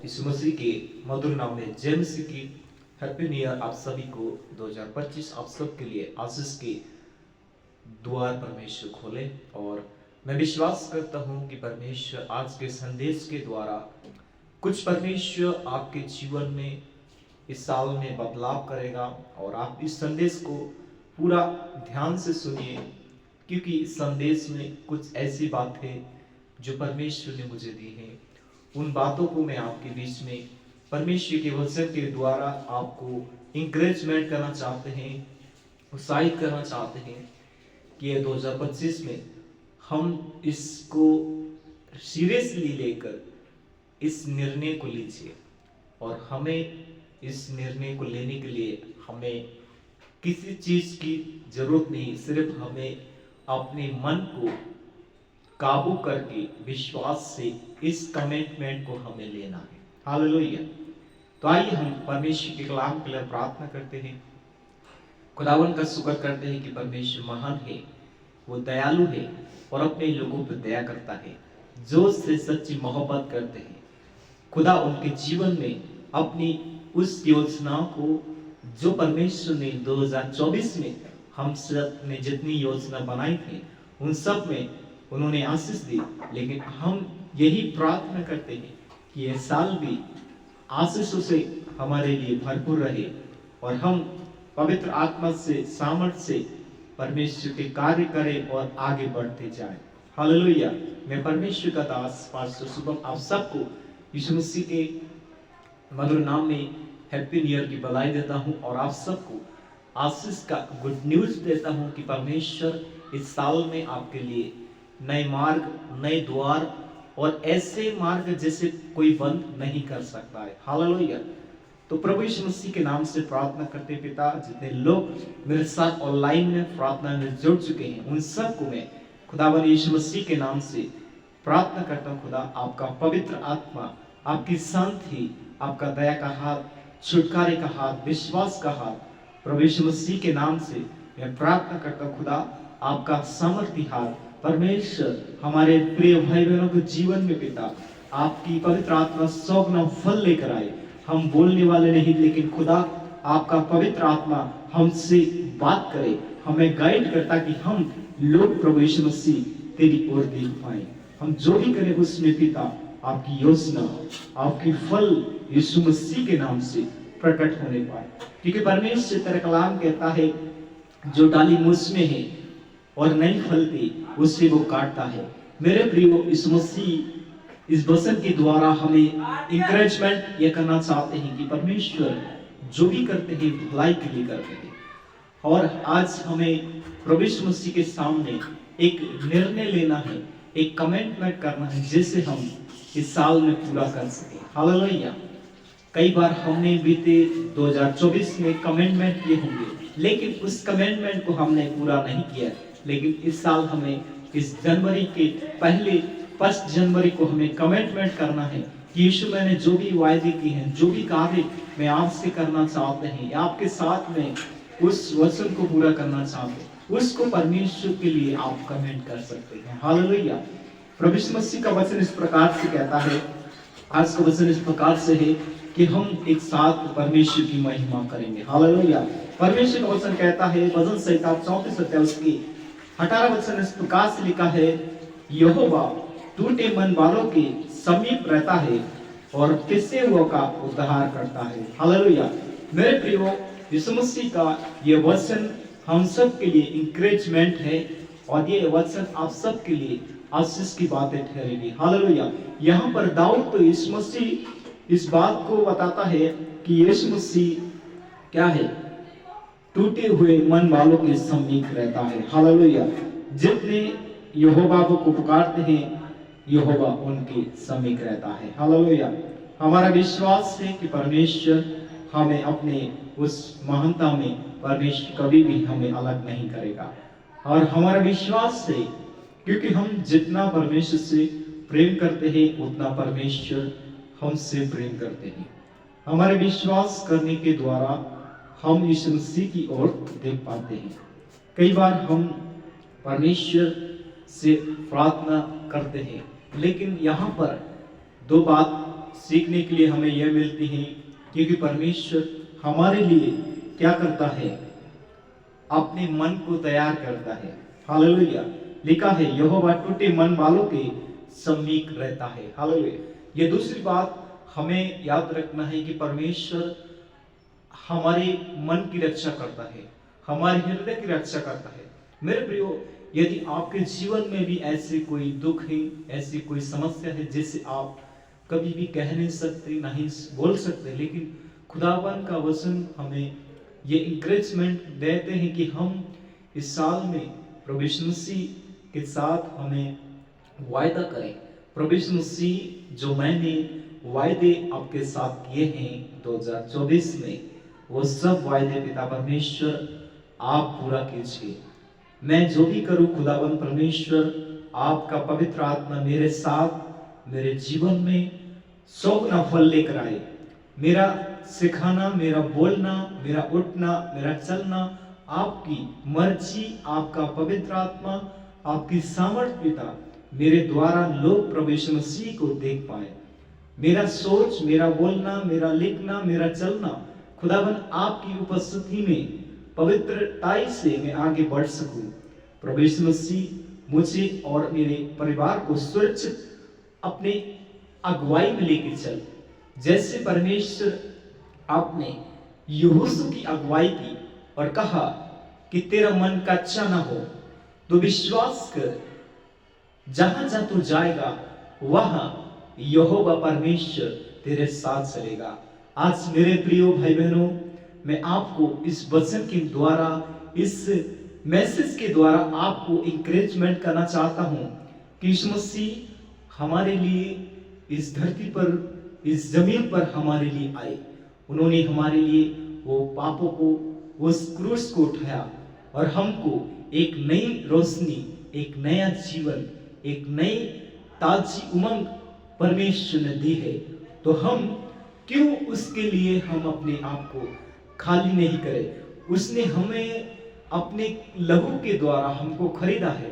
यीशु मसीह के मधुर नाम में जय मसीह की हैप्पी न्यू ईयर आप सभी को। 2025 आप सब के लिए आशीष के द्वार परमेश्वर खोले। और मैं विश्वास करता हूं कि परमेश्वर आज के संदेश के द्वारा कुछ परमेश्वर आपके जीवन में इस साल में बदलाव करेगा। और आप इस संदेश को पूरा ध्यान से सुनिए, क्योंकि इस संदेश में कुछ ऐसी बातें जो परमेश्वर ने मुझे दी हैं, उन बातों को मैं आपके बीच में परमेश्वर के वचन के द्वारा आपको इंकरेजमेंट करना चाहते हैं, उत्साहित करना चाहते हैं कि ये 2025 में हम इसको सीरियसली लेकर इस निर्णय को लीजिए। और हमें इस निर्णय को लेने के लिए हमें किसी चीज की जरूरत नहीं, सिर्फ हमें अपने मन को काबू करके विश्वास से इस कमिटमेंट को हमें लेना है। हालेलुया। तो आइए हम परमेश्वर के कलाम के लिए प्रार्थना करते हैं, खुदावन का शुक्र करते हैं कि परमेश्वर महान है, वो दयालु है और अपने लोगों पर दया करता है, जो से सच्ची मोहब्बत करते हैं। खुदा उनके जीवन में अपनी उस योजना को जो परमेश्वर ने 2024 में हम सब ने जितनी योजना बनाई थी उन सब में उन्होंने आशीष दी। लेकिन हम यही प्रार्थना करते हैं कि यह साल भी आशीषों से हमारे लिए भरपूर रहे और हम पवित्र आत्मा से सामर्थ से परमेश्वर के कार्य करें और आगे बढ़ते जाएं। हालेलुया। मैं परमेश्वर का दास पास्टर शुभम आप सबको यीशु मसीह के मधुर नाम में हैप्पी न्यू ईयर की बधाई देता हूं और आप सबको आशीष का गुड न्यूज देता हूं कि परमेश्वर इस साल में आपके लिए नए मार्ग, नए द्वार और ऐसे मार्ग जैसे कोई बंद नहीं कर सकता है। हालेलुया। तो प्रभु यीशु मसीह के नाम से प्रार्थना करते पिता, जितने लोग मेरे साथ ऑनलाइन में प्रार्थना में जुड़ चुके हैं उन सबको मैं खुदावन यीशु मसीह के नाम से प्रार्थना करता हूँ। खुदा आपका पवित्र आत्मा, आपकी शांति, आपका दया का हाथ, छुटकारे का हाथ, विश्वास का हाथ प्रभु यीशु मसीह के नाम से मैं प्रार्थना करता हूँ। खुदा आपका सामर्थ्य हाथ परमेश्वर हमारे प्रिय भाई बहनों के जीवन में पिता आपकी पवित्र आत्मा 100 गुना फल लेकर आए। हम बोलने वाले नहीं, लेकिन खुदा आपका पवित्र आत्मा हमसे बात करे, हमें गाइड करता कि हम लोग प्रभु यीशु मसीह तेरी ओर देख पाए। हम जो भी करें उसमें पिता आपकी योजना, आपकी फल यीशु मसीह के नाम से प्रकट होने पाए। क्योंकि परमेश्वर तेरा कलाम कहता है जो डाली मुझ में है और नहीं फलती उससे वो काटता है। मेरे प्रियो, इस मसीह इस वचन के द्वारा हमें इंकरेजमेंट ये करना चाहते हैं कि परमेश्वर जो भी करते हैं भलाई के लिए करते हैं। और आज हमें प्रभु यीशु मसीह के सामने एक निर्णय लेना है, एक कमिटमेंट करना है, जिसे हम इस साल में पूरा कर सके। हालेलुया। कई बार हमने बीते 2024 में कमिटमेंट किए होंगे, लेकिन उस कमिटमेंट को हमने पूरा नहीं किया। लेकिन इस साल हमें इस जनवरी के पहले 1 जनवरी को हमें कमिटमेंट करना है कि यीशु मैंने जो भी वायदे किए हैं, जो भी कार्य मैं आपसे करना चाहते हैं, आपके साथ में उस वचन को पूरा करना चाहते हैं, उसको परमेश्वर के लिए आप कमेंट कर सकते हैं। हालेलुया। प्रभु यीशु मसीह का वचन इस प्रकार से कहता है, आज का वचन इस प्रकार से है कि हम एक साथ परमेश्वर की महिमा करेंगे। हालेलुया। परमेश्वर का वचन कहता है, भजन संहिता 34 उसकी 18 वचन इस प्रकार से लिखा है, यहोवा टूटे मन वालों के समीप रहता है और पिसे हुओं का उद्धार करता है। हालेलुया। मेरे प्रियो, यीशु मसीह का ये वचन हम सब के लिए इंकरेजमेंट है और ये वचन आप सब के लिए आशीष की बातें ठहरेगी। हालेलुया। यहाँ पर दाऊद तो यीशु मसीह इस बात को बताता है कि यीशु मसीह क्या है, टूटे हुए मन वालों के समीप रहता है। हालेलुया। जितने यहोवा को पुकारते हैं यहोवा उनके समीप रहता है। हालेलुया। हमारा विश्वास है कि परमेश्वर हमें अपने उस महानता में परमेश्वर कभी भी हमें अलग नहीं करेगा। और हमारा विश्वास है क्योंकि हम जितना परमेश्वर से प्रेम करते हैं उतना परमेश्वर हमसे प्रेम करते हैं। हमारे विश्वास करने के द्वारा हम यीशु मसीह की ओर देख पाते हैं। कई बार हम परमेश्वर से प्रार्थना करते हैं, लेकिन यहाँ पर दो बात सीखने के लिए हमें यह मिलती हैं, क्योंकि परमेश्वर हमारे लिए क्या करता है, अपने मन को तैयार करता है। हालेलुया। लिखा है यहोवा टूटे मन वालों के समीप रहता है। हालेलुया। ये दूसरी बात हमें याद रखना है कि परमेश्वर हमारे मन की रक्षा करता है, हमारे हृदय की रक्षा करता है। मेरे प्रियो, यदि आपके जीवन में भी ऐसे कोई दुख है, ऐसी कोई समस्या है जिसे आप कभी भी कह नहीं सकते, नहीं बोल सकते, लेकिन खुदावन का वचन हमें ये इंकरेजमेंट देते हैं कि हम इस साल में प्रभु यीशु मसीह के साथ हमें वायदा करें। प्रभु यीशु मसीह जो मैंने वायदे आपके साथ किए हैं 2024 में, वो सब वायदे पिता परमेश्वर आप पूरा कीजिए। मैं जो भी करूं खुदावन परमेश्वर आपका पवित्र आत्मा मेरे साथ मेरे जीवन में 100 फल लेकर आए। मेरा सिखाना, मेरा बोलना, मेरा उठना, मेरा चलना आपकी मर्जी, आपका पवित्र आत्मा, आपकी सामर्थ पिता मेरे द्वारा लोग प्रभु यीशु मसीह को देख पाए। मेरा सोच, मेरा बोलना, मेरा लिखना, मेरा चलना खुदावन आपकी उपस्थिति में पवित्रताई से मैं आगे बढ़ सकूं। प्रभु यीशु मसीह मुझे और मेरे परिवार को सुरक्षित अपने अगुवाई में लेके चल। जैसे परमेश्वर आपने यहोशू की अगुवाई की और कहा कि तेरा मन कच्चा ना हो, तो विश्वास कर, जहां जहां तू जाएगा वहां यहोवा परमेश्वर तेरे साथ चलेगा। आज मेरे प्रियो भाई बहनों, मैं आपको इस वचन के द्वारा, इस मैसेज के द्वारा आपको इंकरेजमेंट करना चाहता हूं कि यीशु मसीह हमारे लिए इस धरती पर, इस जमीन पर हमारे लिए आए। उन्होंने हमारे लिए वो पापों को, उस क्रूस को उठाया और हमको एक नई रोशनी, एक नया जीवन, एक नई ताजी उमंग परमेश्वर ने दी है। तो हम क्यों उसके लिए हम अपने आप को खाली नहीं करें। उसने हमें अपने लहू के द्वारा हमको खरीदा है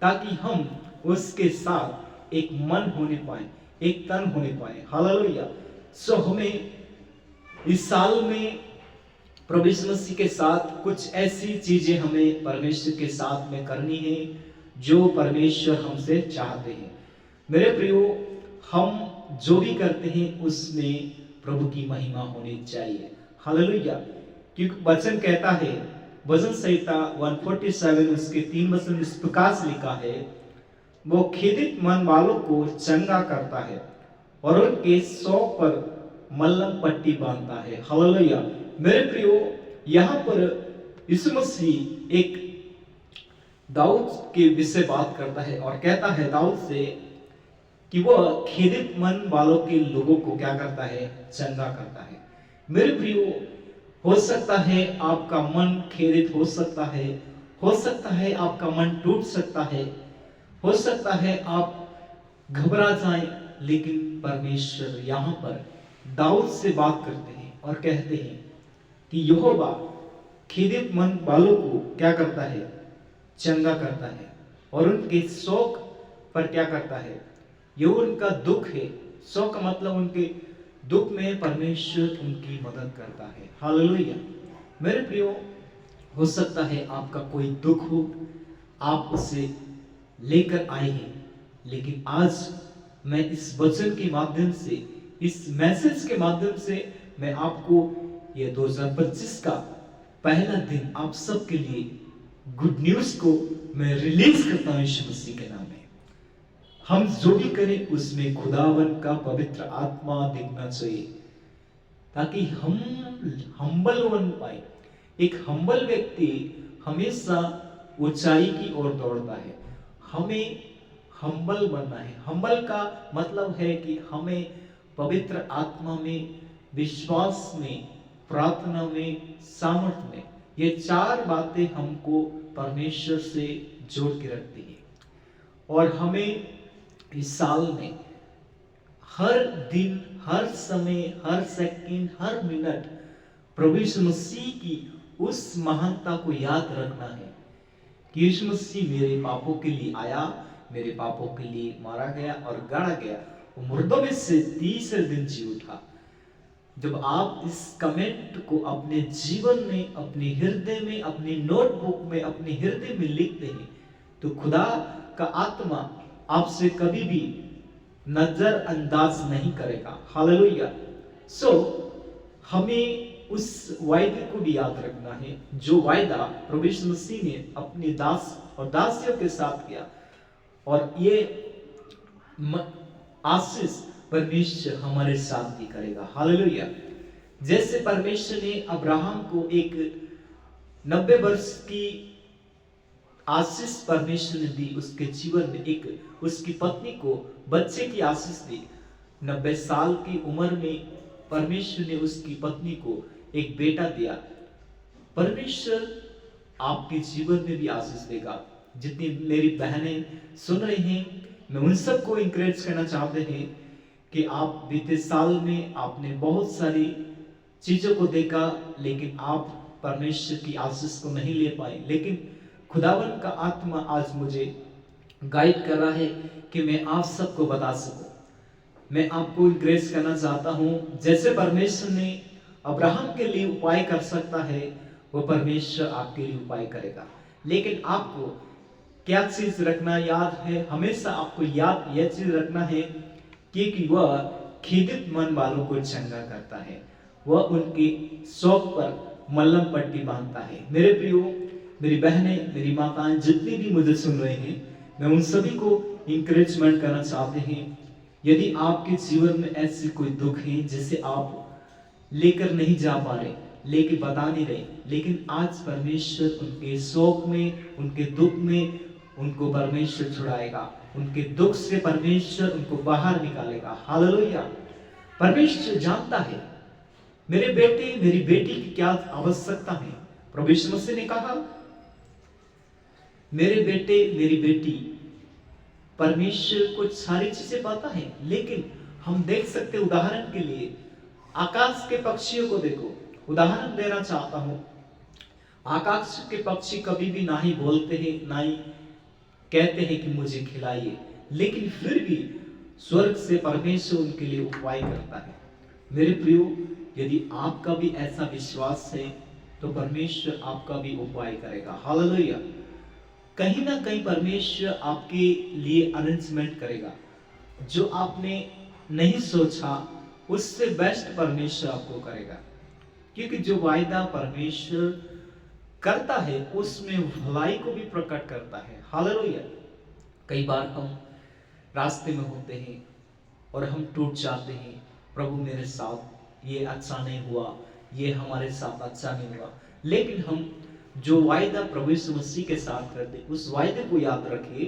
ताकि हम उसके साथ एक मन होने पाए, एक तन होने पाए। हालेलुया। सो हमें इस साल में प्रभु यीशु मसीह के साथ कुछ ऐसी चीजें हमें परमेश्वर के साथ में करनी है जो परमेश्वर हमसे चाहते हैं। मेरे प्रियो, हम जो भी करते हैं उसमें प्रभु की महिमा होनी चाहिए। हालेलुया। क्योंकि वचन कहता है, भजन संहिता 147 उसके 3 वचन इस प्रकार से लिखा है, वो खेदित मन वालों को चंगा करता है और उनके शौक पर मल्लम पट्टी बांधता है। हालेलुया। मेरे प्रियो, यहाँ पर यीशु मसीह एक दाऊद के विषय बात करता है और कहता है दाऊद से कि वह खेदित मन वालों के लोगों को क्या करता है, चंगा करता है। मेरे प्रियो, हो सकता है आपका मन खेदित हो सकता है आपका मन टूट सकता है, हो सकता है आप घबरा जाएं, लेकिन परमेश्वर यहाँ पर दाऊद से बात करते हैं और कहते हैं कि यहोवा खेदित मन वालों को क्या करता है, चंगा करता है और उनके शौक पर क्या करता है, ये उनका दुख है। शौक का मतलब उनके दुख में परमेश्वर उनकी मदद करता है। हालेलुया। मेरे प्रियो, हो सकता है आपका कोई दुख हो, आप उसे लेकर आए हैं, लेकिन आज मैं इस वचन के माध्यम से, इस मैसेज के माध्यम से मैं आपको ये 2025 का पहला दिन आप सबके लिए गुड न्यूज को मैं रिलीज करता हूं यीशु मसीह के नाम में। हम जो भी करें उसमें खुदावन का पवित्र आत्मा दिखना चाहिए ताकि हम हम्बल बन पाए। एक हम्बल व्यक्ति हमेशा ऊंचाई की ओर दौड़ता है। हमें हम्बल बनना है। हम्बल का मतलब है कि हमें पवित्र आत्मा में, विश्वास में, प्रार्थना में, सामर्थ्य में, ये 4 बातें हमको परमेश्वर से जोड़ के रखती है। और हमें इस साल में हर दिन, हर समय, हर सेकंड, हर मिनट प्रभु यीशु मसीह की उस महानता को याद रखना है कि यीशु मसीह मेरे पापों के लिए आया, मेरे पापों के लिए मारा गया और गाड़ा गया वो मुर्दों में से तीसरे दिन जी उठा। जब आप इस कमेंट को अपने जीवन में, अपने हृदय में, अपनी नोटबुक में, अपने हृदय में लिखते हैं, तो खुदा का आत्मा आपसे कभी भी नजरअंदाज नहीं करेगा। हालेलुया। सो हमें उस वायदे को भी याद रखना है जो वायदा प्रभु यीशु मसीह ने अपने दास और दासियों के साथ किया, और ये आशीष परमेश्वर हमारे साथ भी करेगा। हालेलुया। जैसे परमेश्वर ने अब्राहम को एक 90 वर्ष की आशीष परमेश्वर ने दी, उसके जीवन में एक उसकी पत्नी को बच्चे की आशीष दी। 90 साल की उम्र में परमेश्वर ने उसकी पत्नी को एक बेटा दिया। परमेश्वर आपके जीवन में भी आशीष देगा। जितनी मेरी बहनें सुन रही हैं, मैं उन सबको इंकरेज करना चाहते हैं कि आप बीते साल में आपने बहुत सारी चीजों को देखा, लेकिन आप परमेश्वर की आशीष को नहीं ले पाए। लेकिन खुदावन का आत्मा आज मुझे गाइड कर रहा है कि मैं आप सबको बता सकूं। मैं आपको इंकरेज करना चाहता हूं, जैसे परमेश्वर ने अब्राहम के लिए उपाय कर सकता है, वो परमेश्वर आपके लिए उपाय करेगा। लेकिन आपको क्या चीज रखना याद है, हमेशा आपको याद यह चीज रखना है कि वह खीदित मन वालों को चंगा करता है, वह उनके शौक पर मल्लम पट्टी बांधता है। मेरे प्रियो, मेरी बहनें, मेरी माताएं, जितनी भी मुझे सुन रहे हैं, मैं उन सभी को इंकरेजमेंट करना चाहते हैं। यदि आपके जीवन में ऐसी कोई दुख है जिसे आप लेकर नहीं जा पा रहे, लेके बता नहीं रहे, लेकिन आज परमेश्वर उनके शोक में, उनके दुख में उनको परमेश्वर छुड़ाएगा। उनके दुख से परमेश्वर उनको बाहर निकालेगा। हालेलुया। परमेश्वर जानता है मेरे बेटे, मेरी बेटी की क्या आवश्यकता है। प्रभु यीशु मसीह ने कहा, मेरे बेटे, मेरी बेटी, परमेश्वर को सारी चीजें पता है। लेकिन हम देख सकते, उदाहरण के लिए आकाश के पक्षियों को देखो। उदाहरण देना चाहता हूं, आकाश के पक्षी कभी भी ना ही बोलते हैं, ना ही कहते हैं कि मुझे खिलाइए, लेकिन फिर भी स्वर्ग से परमेश्वर उनके लिए उपाय करता है। मेरे प्रियो, यदि आपका भी ऐसा विश्वास है तो परमेश्वर आपका भी उपाय करेगा। हालेलुया। कहीं ना कहीं परमेश्वर आपके लिए अरेंजमेंट करेगा। जो आपने नहीं सोचा उससे बेस्ट परमेश्वर आपको करेगा, क्योंकि जो वायदा परमेश्वर करता है उसमें भलाई को भी प्रकट करता है। हालेलुया। कई बार हम रास्ते में होते हैं और हम टूट जाते हैं, प्रभु मेरे साथ ये अच्छा नहीं हुआ, ये हमारे साथ अच्छा नहीं हुआ। लेकिन हम जो वायदा प्रभु यीशु मसीह के साथ करते, उस वायदे को याद रखें,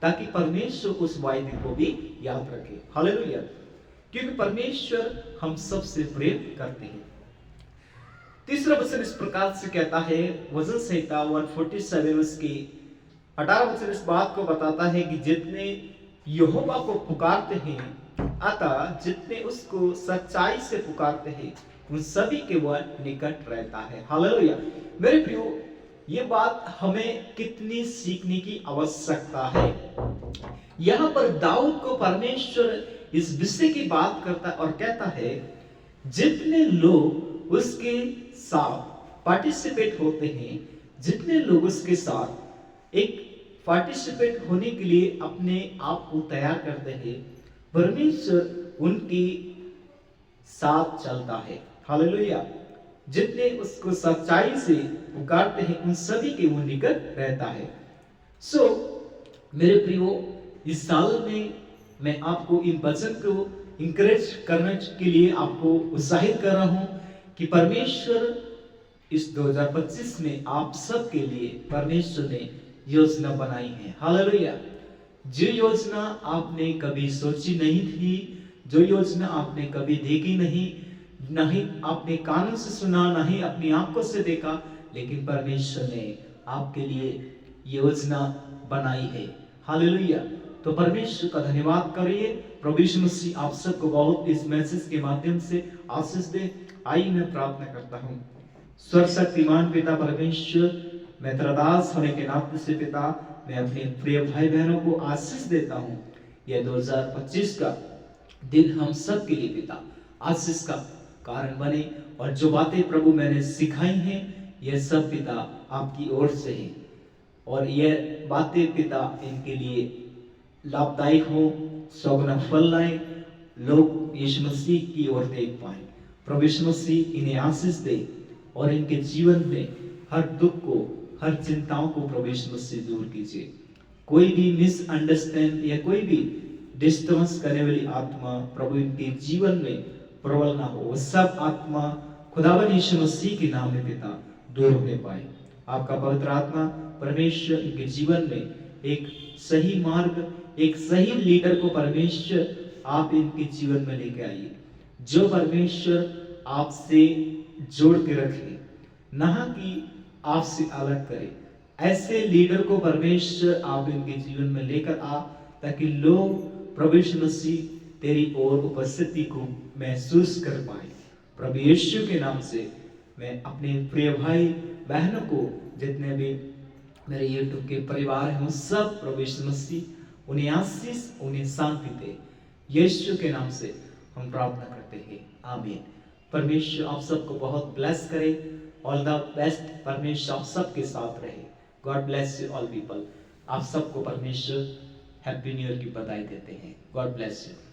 ताकि परमेश्वर उस वायदे को भी याद रखे। हालेलुया। क्योंकि परमेश्वर हम सबसे प्रेम करते हैं। तीसरा वचन इस प्रकार से कहता है, वचन संहिता 147 उसके 18 वचन इस बात को बताता है कि जितने यहोवा को पुकारते हैं, अतः जितने उसको सच्चाई से पुकारते हैं, उन सभी के वह निकट रहता है। हालेलुया। मेरे प्रियो, ये बात हमें कितनी सीखने की आवश्यकता है। यहाँ पर दाऊद को परमेश्वर इस विषय की बात करता और कहता है, जितने लोग उसके साथ पार्टिसिपेट होते हैं, जितने लोग उसके साथ एक पार्टिसिपेट होने के लिए अपने आप को तैयार करते हैं, परमेश्वर उनके साथ चलता है। हालेलुया। जितने उसको सच्चाई से पुकारते हैं, उन सभी के वो निकट रहता है। सो मेरे प्रियो, इस साल में मैं आपको इन वचन को इंकरेज करने के लिए आपको उत्साहित कर रहा हूं कि परमेश्वर इस 2025 में आप सब के लिए परमेश्वर ने योजना बनाई है। हालेलुया। जो योजना आपने कभी सोची नहीं थी, जो योजना आपने कभी देखी नहीं आपने कानों से सुना, नहीं अपनी आंखों से देखा, लेकिन परमेश्वर ने आपके लिए योजना बनाई है। हालेलुया। तो परमेश्वर का धन्यवाद करिए। प्रभु यीशु मसीह आप सबको बहुत इस मैसेज के माध्यम से आशीष दे। आइए मैं प्रार्थना करता हूँ। सर्वशक्तिमान पिता परमेश्वर, मैं तेरा दास होने के नाते से पिता, मैं अपने प्रिय भाई बहनों को आशीष देता हूँ। यह 2025 का दिन हम सब के लिए पिता आशीष का कारण बने, और जो बातें प्रभु मैंने सिखाई हैं यह सब पिता आपकी ओर से हैं, और यह बातें पिता इनके लिए लाभदायक हो, सौगुना फल लाए, लोग यीशु मसीह की ओर देख पाए। प्रभु यीशु मसीह इन्हें आशीष दे और इनके जीवन में हर दुख को, हर चिंताओं को प्रभु यीशु मसीह दूर कीजिए। कोई भी मिसअंडरस्टैंड या कोई भी डिस्टर्बेंस करने वाली आत्मा प्रभु इनके जीवन में प्रबल ना हो, वो सब आत्मा खुदावन यीशु मसीह के नाम में पिता दूर होने पाए। आपका पवित्र आत्मा परमेश्वर इनके जीवन में एक सही मार्ग, एक सही लीडर को परमेश्वर आप इनके जीवन में लेके आइए, जो परमेश्वर आपसे जोड़ के रखे, ना कि आपसे अलग करे। ऐसे लीडर को परमेश्वर आप इनके जीवन में लेकर आ, ताकि लोग प्रभु यीशु मसीह तेरी ओर उपस्थिति को महसूस कर पाए। प्रभु यीशु के नाम से मैं अपने प्रिय भाई बहनों को, जितने भी मेरे यूट्यूब के परिवार हैं, सब प्रभु यीशु मसीह उन्हें आशीष, उन्हें शांति दे। यीशु के नाम से हम प्रार्थना करते हैं, आमीन। परमेश्वर आप सबको बहुत ब्लेस करे। All the best. परमेश्वर आप सबके साथ रहे। God bless you all people. आप सबको परमेश्वर हैप्पी न्यू ईयर की बधाई देते हैं। God bless you.